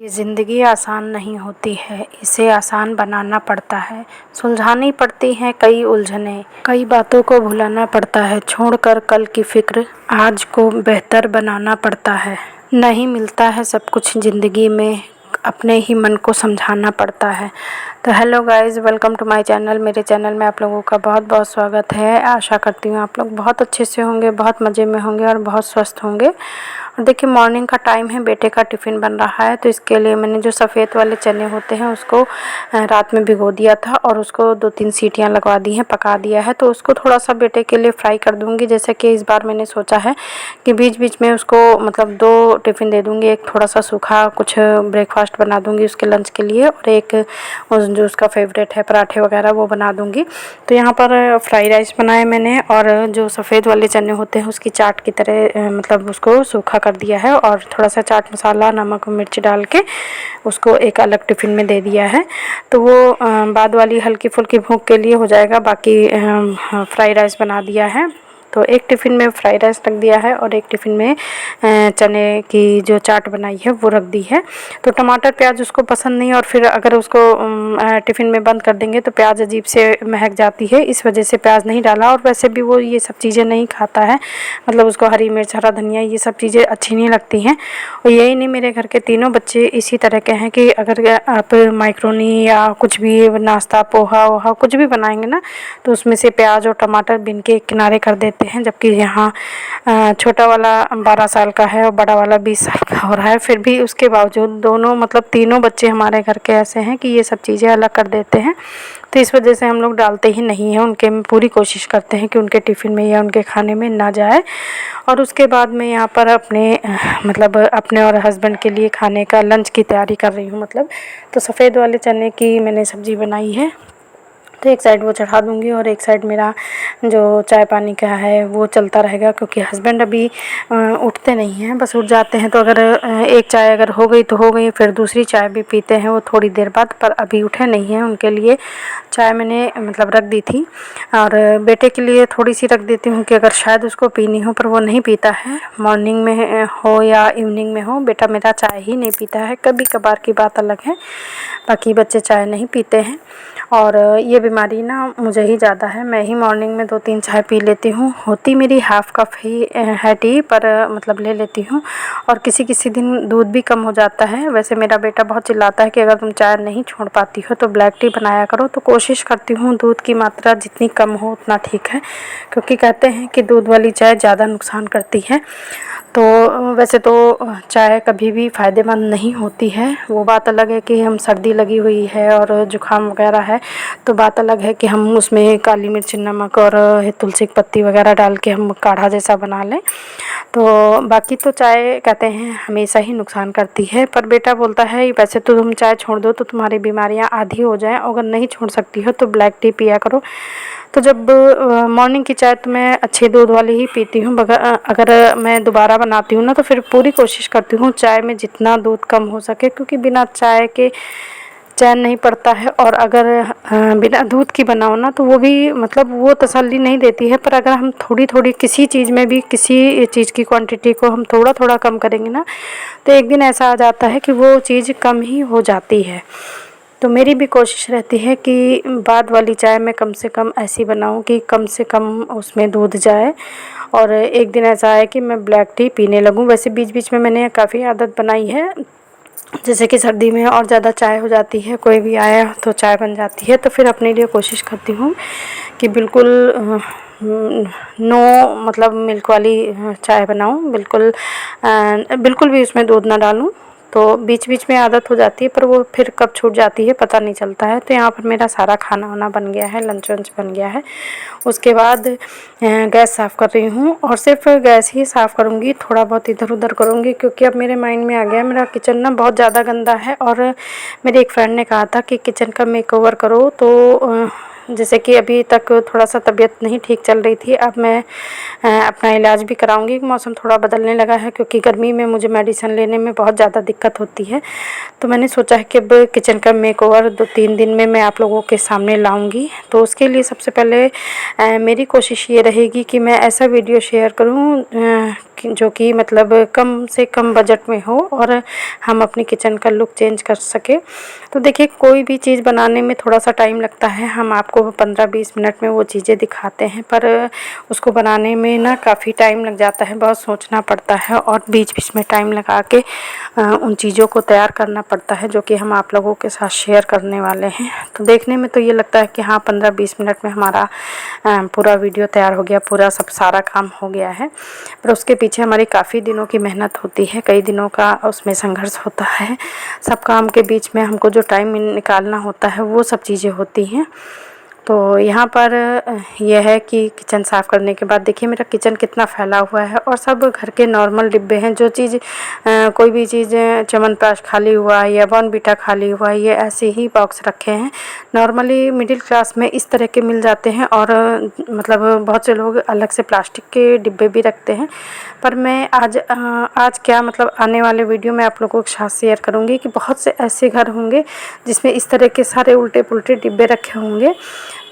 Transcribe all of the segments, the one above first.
ये ज़िंदगी आसान नहीं होती है, इसे आसान बनाना पड़ता है। सुलझानी पड़ती हैं कई उलझनें, कई बातों को भुलाना पड़ता है। छोड़कर कल की फ़िक्र, आज को बेहतर बनाना पड़ता है। नहीं मिलता है सब कुछ ज़िंदगी में, अपने ही मन को समझाना पड़ता है। तो hello guys, welcome to my channel. मेरे चैनल में आप लोगों का बहुत बहुत स्वागत है। आशा करती हूँ आप लोग बहुत अच्छे से होंगे, बहुत मज़े में होंगे और बहुत स्वस्थ होंगे। और देखिए, मॉर्निंग का टाइम है, बेटे का टिफ़िन बन रहा है, तो इसके लिए मैंने जो सफ़ेद वाले चने होते हैं उसको रात में भिगो दिया था और उसको 2-3 सीटियाँ लगवा दी हैं, पका दिया है। तो उसको थोड़ा सा बेटे के लिए फ्राई कर दूँगी। जैसे कि इस बार मैंने सोचा है कि बीच बीच में उसको मतलब 2 टिफ़िन दे दूँगी। एक थोड़ा सा सूखा कुछ ब्रेकफास्ट बना दूँगी उसके लंच के लिए, और एक जो उसका फेवरेट है पराठे वगैरह वो बना दूँगी। तो यहाँ पर फ्राई राइस बनाए मैंने, और जो सफ़ेद वाले चने होते हैं उसकी चाट की तरह मतलब उसको सूखा कर दिया है, और थोड़ा सा चाट मसाला, नमक और मिर्च डाल के उसको एक अलग टिफ़िन में दे दिया है। तो वो बाद वाली हल्की फुल्की भूख के लिए हो जाएगा। बाकी फ्राई राइस बना दिया है। तो एक टिफ़िन में फ्राई राइस रख दिया है और एक टिफ़िन में चने की जो चाट बनाई है वो रख दी है। तो टमाटर प्याज उसको पसंद नहीं, और फिर अगर उसको टिफ़िन में बंद कर देंगे तो प्याज अजीब से महक जाती है, इस वजह से प्याज नहीं डाला। और वैसे भी वो ये सब चीज़ें नहीं खाता है, मतलब उसको हरी मिर्च, हरा धनिया, ये सब चीज़ें अच्छी नहीं लगती हैं। और यही नहीं, मेरे घर के तीनों बच्चे इसी तरह के हैं कि अगर आप माइक्रोनी या कुछ भी नाश्ता, पोहा वोहा कुछ भी बनाएंगे ना, तो उसमें से प्याज और टमाटर बीन के किनारे कर देते हैं। जबकि यहाँ छोटा वाला 12 साल का है और बड़ा वाला 20 साल का हो रहा है, फिर भी उसके बावजूद दोनों मतलब तीनों बच्चे हमारे घर के ऐसे हैं कि ये सब चीज़ें अलग कर देते हैं। तो इस वजह से हम लोग डालते ही नहीं हैं उनके, में पूरी कोशिश करते हैं कि उनके टिफ़िन में या उनके खाने में ना जाए। और उसके बाद मैं यहाँ पर अपने मतलब अपने और हस्बैंड के लिए खाने का लंच की तैयारी कर रही हूँ। मतलब तो सफ़ेद वाले चने की मैंने सब्ज़ी बनाई है, तो एक साइड वो चढ़ा दूँगी और एक साइड मेरा जो चाय पानी का है वो चलता रहेगा। क्योंकि हस्बैंड अभी उठते नहीं हैं, बस उठ जाते हैं तो अगर एक चाय अगर हो गई तो हो गई, फिर दूसरी चाय भी पीते हैं वो थोड़ी देर बाद। पर अभी उठे नहीं हैं, उनके लिए चाय मैंने मतलब रख दी थी। और बेटे के लिए थोड़ी सी रख देती हूँ कि अगर शायद उसको पीनी हो, पर वो नहीं पीता है। मॉर्निंग में हो या इवनिंग में हो, बेटा मेरा चाय ही नहीं पीता है। कभी कभार की बात अलग है, बाकी बच्चे चाय नहीं पीते हैं। और ये बीमारी ना मुझे ही ज़्यादा है, मैं ही मॉर्निंग में 2-3 चाय पी लेती हूँ। होती मेरी हाफ़ कप ही है टी, पर मतलब ले लेती हूँ। और किसी किसी दिन दूध भी कम हो जाता है। वैसे मेरा बेटा बहुत चिल्लाता है कि अगर तुम चाय नहीं छोड़ पाती हो तो ब्लैक टी बनाया करो। तो कोशिश करती हूँ दूध की मात्रा जितनी कम हो उतना ठीक है, क्योंकि कहते हैं कि दूध वाली चाय ज़्यादा नुकसान करती है। तो वैसे तो चाय कभी भी फ़ायदेमंद नहीं होती है। वो बात अलग है कि हम सर्दी लगी हुई है और ज़ुकाम वगैरह है, तो बात अलग है कि हम उसमें काली मिर्च, नमक और तुलसी की पत्ती वगैरह डाल के हम काढ़ा जैसा बना लें। तो बाकी तो चाय कहते हैं हमेशा ही नुकसान करती है। पर बेटा बोलता है वैसे तो तुम चाय छोड़ दो तो तुम्हारी बीमारियां आधी हो जाएं, अगर नहीं छोड़ सकती हो तो ब्लैक टी पिया करो। तो जब मॉर्निंग की चाय तो मैं अच्छे दूध वाली ही पीती हूँ। अगर मैं दोबारा बनाती हूँ ना, तो फिर पूरी कोशिश करती हूँ चाय में जितना दूध कम हो सके, क्योंकि बिना चाय के चैन नहीं पड़ता है। और अगर बिना दूध की बनाओ ना, तो वो भी मतलब वो तसल्ली नहीं देती है। पर अगर हम थोड़ी थोड़ी किसी चीज़ में भी, किसी चीज़ की क्वांटिटी को हम थोड़ा थोड़ा कम करेंगे ना, तो एक दिन ऐसा आ जाता है कि वो चीज़ कम ही हो जाती है। तो मेरी भी कोशिश रहती है कि बाद वाली चाय मैं कम से कम ऐसी बनाऊं कि कम से कम उसमें दूध जाए। और एक दिन ऐसा है कि मैं ब्लैक टी पीने लगूं। वैसे बीच बीच में मैंने काफ़ी आदत बनाई है, जैसे कि सर्दी में और ज़्यादा चाय हो जाती है, कोई भी आया तो चाय बन जाती है, तो फिर अपने लिए कोशिश करती हूँ कि बिल्कुल नो मतलब मिल्क वाली चाय बनाऊँ, बिल्कुल भी उसमें दूध ना डालूँ। तो बीच बीच में आदत हो जाती है, पर वो फिर कब छूट जाती है पता नहीं चलता है। तो यहाँ पर मेरा सारा खाना वाना बन गया है, लंच वंच बन गया है। उसके बाद गैस साफ़ कर रही हूँ, और सिर्फ गैस ही साफ़ करूँगी, थोड़ा बहुत इधर उधर करूँगी, क्योंकि अब मेरे माइंड में आ गया मेरा किचन ना बहुत ज़्यादा गंदा है। और मेरे एक फ्रेंड ने कहा था कि किचन का मेकओवर करो। तो जैसे कि अभी तक थोड़ा सा तबीयत नहीं ठीक चल रही थी, अब मैं अपना इलाज भी कराऊंगी। मौसम थोड़ा बदलने लगा है, क्योंकि गर्मी में मुझे मेडिसिन लेने में बहुत ज़्यादा दिक्कत होती है। तो मैंने सोचा है कि अब किचन का मेकओवर 2-3 दिन में मैं आप लोगों के सामने लाऊंगी। तो उसके लिए सबसे पहले मेरी कोशिश ये रहेगी कि मैं ऐसा वीडियो शेयर करूं जो कि मतलब कम से कम बजट में हो और हम अपनी किचन का लुक चेंज कर सके। तो देखिए, कोई भी चीज़ बनाने में थोड़ा सा टाइम लगता है। हम आपको 15-20 मिनट में वो चीज़ें दिखाते हैं, पर उसको बनाने में ना काफ़ी टाइम लग जाता है, बहुत सोचना पड़ता है और बीच बीच में टाइम लगा के उन चीज़ों को तैयार करना पड़ता है, जो कि हम आप लोगों के साथ शेयर करने वाले हैं। तो देखने में तो ये लगता है कि हाँ, 15-20 मिनट में हमारा पूरा वीडियो तैयार हो गया, पूरा सब सारा काम हो गया है, पर उसके पीछे हमारी काफ़ी दिनों की मेहनत होती है, कई दिनों का उसमें संघर्ष होता है। सब काम के बीच में हमको जो टाइम निकालना होता है वो सब चीज़ें होती हैं। तो यहाँ पर यह है कि किचन साफ़ करने के बाद देखिए मेरा किचन कितना फैला हुआ है और सब घर के नॉर्मल डिब्बे हैं। जो चीज़ कोई भी चीज़ च्यवनप्राश खाली हुआ या बॉर्नवीटा खाली हुआ, ये ऐसे ही बॉक्स रखे हैं। नॉर्मली मिडिल क्लास में इस तरह के मिल जाते हैं और मतलब बहुत से लोग अलग से प्लास्टिक के डिब्बे भी रखते हैं। पर मैं आज क्या मतलब आने वाले वीडियो में आप लोगों के साथ शेयर करूँगी कि बहुत से ऐसे घर होंगे जिसमें इस तरह के सारे उल्टे पुल्टे डिब्बे रखे होंगे।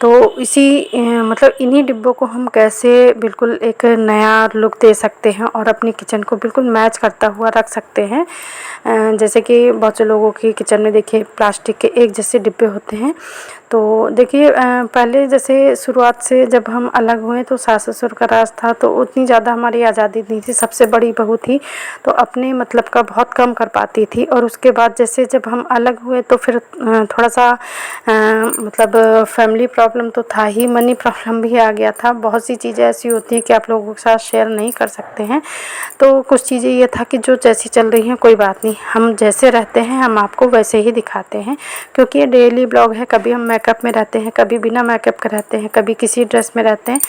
तो मतलब इन्हीं डिब्बों को हम कैसे बिल्कुल एक नया लुक दे सकते हैं और अपनी किचन को बिल्कुल मैच करता हुआ रख सकते हैं। जैसे कि बहुत से लोगों की किचन में देखिए प्लास्टिक के एक जैसे डिब्बे होते हैं। तो देखिए पहले जैसे शुरुआत से जब हम अलग हुए तो सास ससुर का राज था, तो उतनी ज़्यादा हमारी आज़ादी नहीं थी। सबसे बड़ी बहू थी तो अपने मतलब का बहुत कम कर पाती थी, और उसके बाद जैसे जब हम अलग हुए तो फिर थोड़ा सा मतलब फैमिली प्रॉब्लम तो था ही, मनी प्रॉब्लम भी आ गया था। बहुत सी चीज़ें ऐसी होती हैं कि आप लोगों के साथ शेयर नहीं कर सकते हैं। तो कुछ चीज़ें ये था कि जो जैसी चल रही हैं कोई बात नहीं, हम जैसे रहते हैं हम आपको वैसे ही दिखाते हैं, क्योंकि ये डेली ब्लॉग है। कभी हम मेकअप में रहते हैं, कभी बिना मेकअप के रहते हैं, कभी किसी ड्रेस में रहते हैं।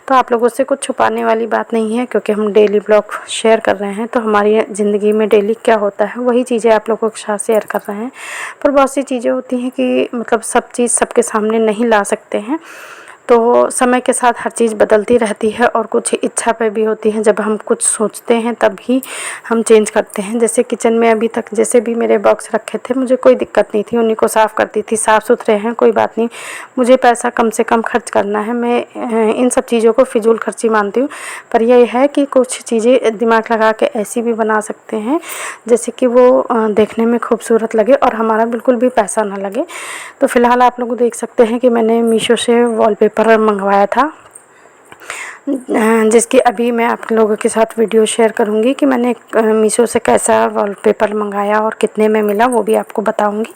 तो आप लोगों से कुछ छुपाने वाली बात नहीं है, क्योंकि हम डेली ब्लॉग शेयर कर रहे हैं। तो हमारी ज़िंदगी में डेली क्या होता है वही चीज़ें आप लोगों के साथ शेयर कर रहे हैं। पर बहुत सी चीज़ें होती हैं कि मतलब सब चीज़ सबके सामने नहीं ला सकते हैं। तो समय के साथ हर चीज़ बदलती रहती है और कुछ इच्छा पे भी होती है। जब हम कुछ सोचते हैं तब ही हम चेंज करते हैं। जैसे किचन में अभी तक जैसे भी मेरे बॉक्स रखे थे मुझे कोई दिक्कत नहीं थी, उन्हीं को साफ़ करती थी। साफ़ सुथरे हैं कोई बात नहीं, मुझे पैसा कम से कम खर्च करना है, मैं इन सब चीज़ों को फिजूल खर्ची मानती हूँ। पर यह है कि कुछ चीज़ें दिमाग लगा के ऐसी भी बना सकते हैं जैसे कि वो देखने में खूबसूरत लगे और हमारा बिल्कुल भी पैसा ना लगे। तो फ़िलहाल आप लोग देख सकते हैं कि मैंने मीशो से वॉलपेपर मंगवाया था, जिसकी अभी मैं आप लोगों के साथ वीडियो शेयर करूंगी कि मैंने मीशो से कैसा वॉलपेपर मंगाया और कितने में मिला, वो भी आपको बताऊंगी।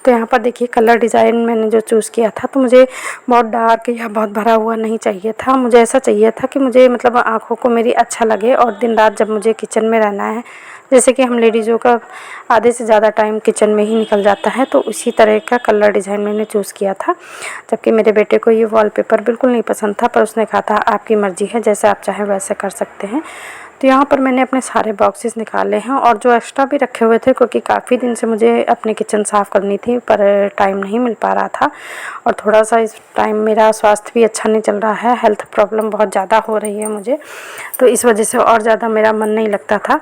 तो यहाँ पर देखिए कलर डिज़ाइन मैंने जो चूज़ किया था, तो मुझे बहुत डार्क या बहुत भरा हुआ नहीं चाहिए था। मुझे ऐसा चाहिए था कि मुझे मतलब आँखों को मेरी अच्छा लगे, और दिन रात जब मुझे किचन में रहना है, जैसे कि हम लेडीज़ों का आधे से ज़्यादा टाइम किचन में ही निकल जाता है, तो उसी तरह का कलर डिज़ाइन मैंने चूज़ किया था। जबकि मेरे बेटे को ये वॉलपेपर बिल्कुल नहीं पसंद था, पर उसने कहा था आपकी मर्ज़ी है, जैसे आप चाहें वैसे कर सकते हैं। तो यहाँ पर मैंने अपने सारे बॉक्सेस निकाले हैं, और जो एक्स्ट्रा भी रखे हुए थे, क्योंकि काफ़ी दिन से मुझे अपनी किचन साफ़ करनी थी पर टाइम नहीं मिल पा रहा था, और थोड़ा सा इस टाइम मेरा स्वास्थ्य भी अच्छा नहीं चल रहा है, हेल्थ प्रॉब्लम बहुत ज़्यादा हो रही है मुझे, तो इस वजह से और ज़्यादा मेरा मन नहीं लगता था।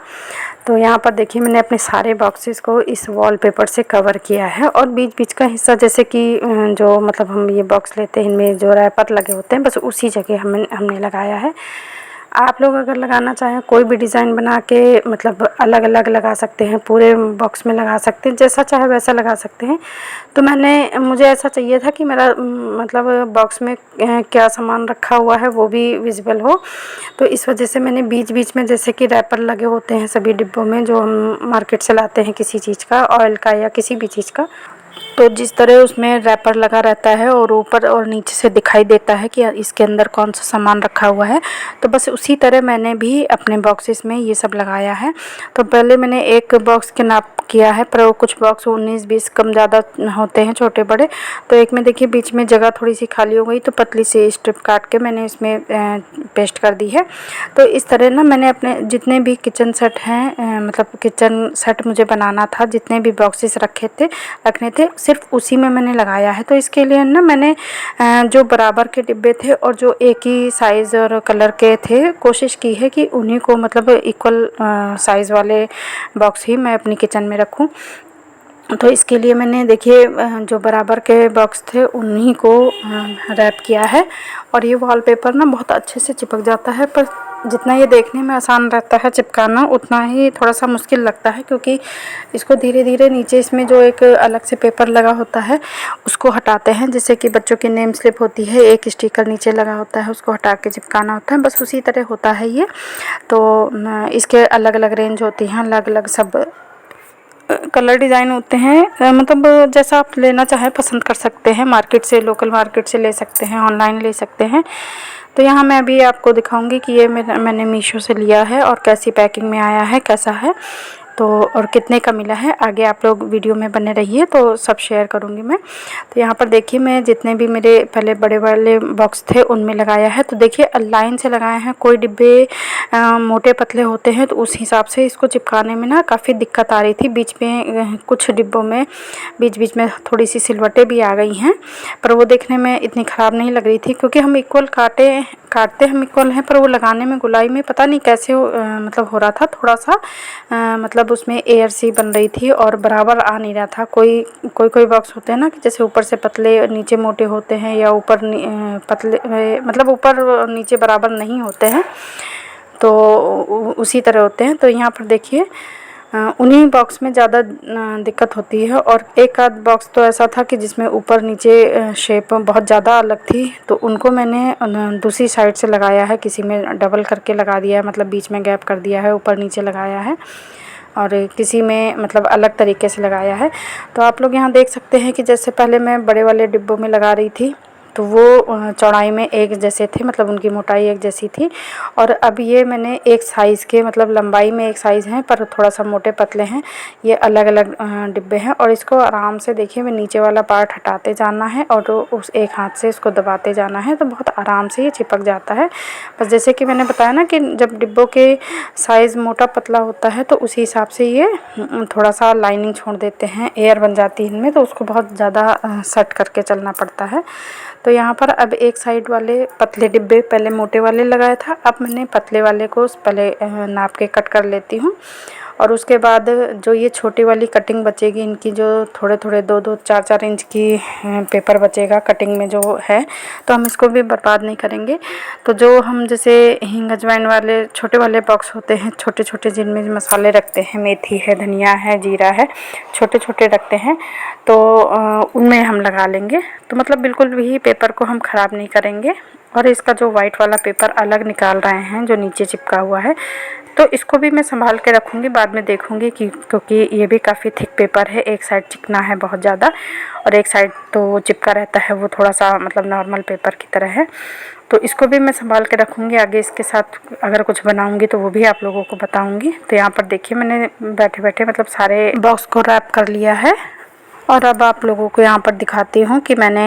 तो यहाँ पर देखिए मैंने अपने सारे बॉक्सेस को इस वॉलपेपर से कवर किया है, और बीच बीच का हिस्सा जैसे कि जो मतलब हम ये बॉक्स लेते हैं इनमें जो रैपर लगे होते हैं, बस उसी जगह हमने लगाया है। आप लोग अगर लगाना चाहें कोई भी डिज़ाइन बना के मतलब अलग अलग लगा सकते हैं, पूरे बॉक्स में लगा सकते हैं, जैसा चाहे वैसा लगा सकते हैं। तो मुझे ऐसा चाहिए था कि मेरा मतलब बॉक्स में क्या सामान रखा हुआ है वो भी विजिबल हो। तो इस वजह से मैंने बीच बीच में जैसे कि रैपर लगे होते हैं सभी डिब्बों में, जो हम मार्केट से लाते हैं किसी चीज़ का, ऑयल का या किसी भी चीज़ का, तो जिस तरह उसमें रैपर लगा रहता है और ऊपर और नीचे से दिखाई देता है कि इसके अंदर कौन सा सामान रखा हुआ है, तो बस उसी तरह मैंने भी अपने बॉक्सेस में ये सब लगाया है। तो पहले मैंने एक बॉक्स के नाप किया है, पर कुछ बॉक्स 19-20 कम ज़्यादा होते हैं छोटे बड़े, तो एक में देखिए बीच में जगह थोड़ी सी खाली हो गई, तो पतली सी स्ट्रिप काट के मैंने इसमें पेस्ट कर दी है। तो इस तरह ना मैंने अपने जितने भी किचन सेट हैं मतलब किचन सेट मुझे बनाना था, जितने भी बॉक्सेस रखने थे सिर्फ उसी में मैंने लगाया है। तो इसके लिए ना मैंने जो बराबर के डिब्बे थे और जो एक ही साइज़ और कलर के थे, कोशिश की है कि उन्हीं को मतलब इक्वल साइज़ वाले बॉक्स ही मैं अपनी किचन में रखूं। तो इसके लिए मैंने देखिए जो बराबर के बॉक्स थे उन्हीं को रैप किया है, और ये वॉलपेपर ना बहुत अच्छे से चिपक जाता है, पर जितना ये देखने में आसान रहता है चिपकाना, उतना ही थोड़ा सा मुश्किल लगता है, क्योंकि इसको धीरे धीरे नीचे इसमें जो एक अलग से पेपर लगा होता है उसको हटाते हैं। जैसे कि बच्चों की नेम स्लिप होती है, एक स्टिकर नीचे लगा होता है, उसको हटा के चिपकाना होता है, बस उसी तरह होता है ये। तो इसके अलग अलग रेंज होती हैं, अलग अलग सब कलर डिज़ाइन होते हैं। मतलब जैसा आप लेना चाहें पसंद कर सकते हैं, मार्केट से, लोकल मार्केट से ले सकते हैं, ऑनलाइन ले सकते हैं। तो यहाँ मैं अभी आपको दिखाऊंगी कि ये मैंने मीशो से लिया है और कैसी पैकिंग में आया है, कैसा है तो, और कितने का मिला है। आगे आप लोग वीडियो में बने रहिए तो सब शेयर करूँगी मैं। तो यहाँ पर देखिए मैं जितने भी मेरे पहले बड़े वाले बॉक्स थे उनमें लगाया है। तो देखिए लाइन से लगाए हैं, कोई डिब्बे मोटे पतले होते हैं तो उस हिसाब से इसको चिपकाने में ना काफ़ी दिक्कत आ रही थी। बीच में कुछ डिब्बों में बीच बीच में थोड़ी सी सिलवटें भी आ गई हैं, पर वो देखने में इतनी ख़राब नहीं लग रही थी, क्योंकि हम इक्वल काटते हम इक्वल हैं, पर वो लगाने में गुलाई में पता नहीं कैसे मतलब हो रहा था थोड़ा सा, मतलब उसमें एयर सी बन रही थी और बराबर आ नहीं रहा था। कोई बॉक्स होते हैं ना कि जैसे ऊपर से पतले नीचे मोटे होते हैं, या ऊपर पतले मतलब ऊपर नीचे बराबर नहीं होते हैं, तो उसी तरह होते हैं। तो यहाँ पर देखिए उन्हीं बॉक्स में ज़्यादा दिक्कत होती है, और एक आध बॉक्स तो ऐसा था कि जिसमें ऊपर नीचे शेप बहुत ज़्यादा अलग थी, तो उनको मैंने दूसरी साइड से लगाया है, किसी में डबल करके लगा दिया है, मतलब बीच में गैप कर दिया है, ऊपर नीचे लगाया है, और किसी में मतलब अलग तरीके से लगाया है। तो आप लोग यहाँ देख सकते हैं कि जैसे पहले मैं बड़े वाले डिब्बों में लगा रही थी तो वो चौड़ाई में एक जैसे थे, मतलब उनकी मोटाई एक जैसी थी, और अब ये मैंने एक साइज़ के, मतलब लंबाई में एक साइज़ हैं पर थोड़ा सा मोटे पतले हैं, ये अलग अलग डिब्बे हैं। और इसको आराम से देखिए मैं नीचे वाला पार्ट हटाते जाना है और उस एक हाथ से इसको दबाते जाना है, तो बहुत आराम से ये चिपक जाता है। बस जैसे कि मैंने बताया ना कि जब डिब्बों के साइज़ मोटा पतला होता है तो उसी हिसाब से ये थोड़ा सा लाइनिंग छोड़ देते हैं, एयर बन जाती है इनमें, तो उसको बहुत ज़्यादा सेट करके चलना पड़ता है। तो यहाँ पर अब एक साइड वाले पतले डिब्बे पहले मोटे वाले लगाया था, अब मैंने पतले वाले को पहले नाप के कट कर लेती हूँ, और उसके बाद जो ये छोटी वाली कटिंग बचेगी इनकी, जो थोड़े थोड़े 2-2 4-4 इंच की पेपर बचेगा कटिंग में जो है, तो हम इसको भी बर्बाद नहीं करेंगे। तो जो हम जैसे हींग अजवाइन वाले छोटे वाले बॉक्स होते हैं, छोटे छोटे जिनमें मसाले रखते हैं, मेथी है, धनिया है, जीरा है, छोटे छोटे रखते हैं, तो उनमें हम लगा लेंगे। तो मतलब बिल्कुल भी पेपर को हम ख़राब नहीं करेंगे। और इसका जो वाइट वाला पेपर अलग निकाल रहे हैं जो नीचे चिपका हुआ है, तो इसको भी मैं संभाल के रखूँगी, बाद में देखूँगी कि, क्योंकि ये भी काफ़ी थिक पेपर है, एक साइड चिकना है बहुत ज़्यादा और एक साइड तो चिपका रहता है, वो थोड़ा सा मतलब नॉर्मल पेपर की तरह है। तो इसको भी मैं संभाल के रखूँगी, आगे इसके साथ अगर कुछ बनाऊँगी तो वो भी आप लोगों को बताऊँगी। तो यहाँ पर देखिए मैंने बैठे बैठे मतलब सारे बॉक्स को रैप कर लिया है, और अब आप लोगों को यहाँ पर दिखाती हूँ कि मैंने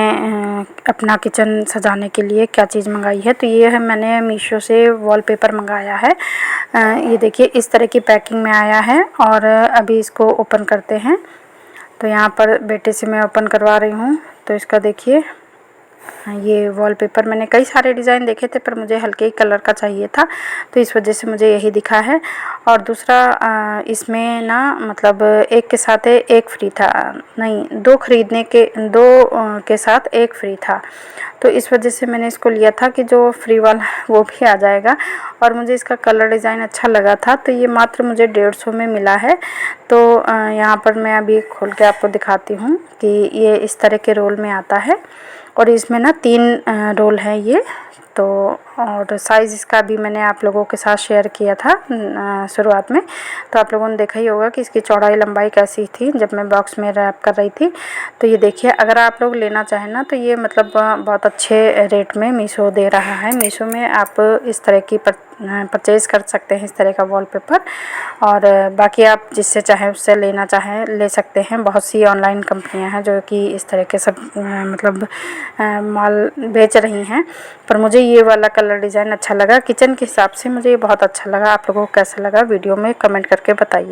अपना किचन सजाने के लिए क्या चीज़ मंगाई है। तो ये है, मैंने मीशो से वॉलपेपर मंगाया है। ये देखिए इस तरह की पैकिंग में आया है, और अभी इसको ओपन करते हैं। तो यहाँ पर बेटे से मैं ओपन करवा रही हूँ। तो इसका देखिए ये वॉलपेपर, मैंने कई सारे डिज़ाइन देखे थे पर मुझे हल्के ही कलर का चाहिए था, तो इस वजह से मुझे यही दिखा है। और दूसरा इसमें ना मतलब एक के साथ एक फ्री था, नहीं दो खरीदने के, दो के साथ एक फ्री था, तो इस वजह से मैंने इसको लिया था कि जो फ्री वाला वो भी आ जाएगा। और मुझे इसका कलर डिज़ाइन अच्छा लगा था, तो ये मात्र मुझे 150 में मिला है। तो यहाँ पर मैं अभी खोल के आपको दिखाती हूँ कि ये इस तरह के रोल में आता है, और इसमें ना 3 रोल हैं ये। तो और साइज़ इसका भी मैंने आप लोगों के साथ शेयर किया था शुरुआत में, तो आप लोगों ने देखा ही होगा कि इसकी चौड़ाई लंबाई कैसी थी जब मैं बॉक्स में रैप कर रही थी। तो ये देखिए, अगर आप लोग लेना चाहें ना तो ये मतलब बहुत अच्छे रेट में मीशो दे रहा है। मीशो में आप इस तरह की परचेज़ कर सकते हैं, इस तरह का वॉलपेपर, और बाकी आप जिससे चाहें उससे लेना चाहें ले सकते हैं। बहुत सी ऑनलाइन कंपनियां हैं जो कि इस तरह के सब मतलब माल बेच रही हैं, पर मुझे ये वाला कलर डिज़ाइन अच्छा लगा। किचन के हिसाब से मुझे ये बहुत अच्छा लगा। आप लोगों को कैसा लगा वीडियो में कमेंट करके बताइए।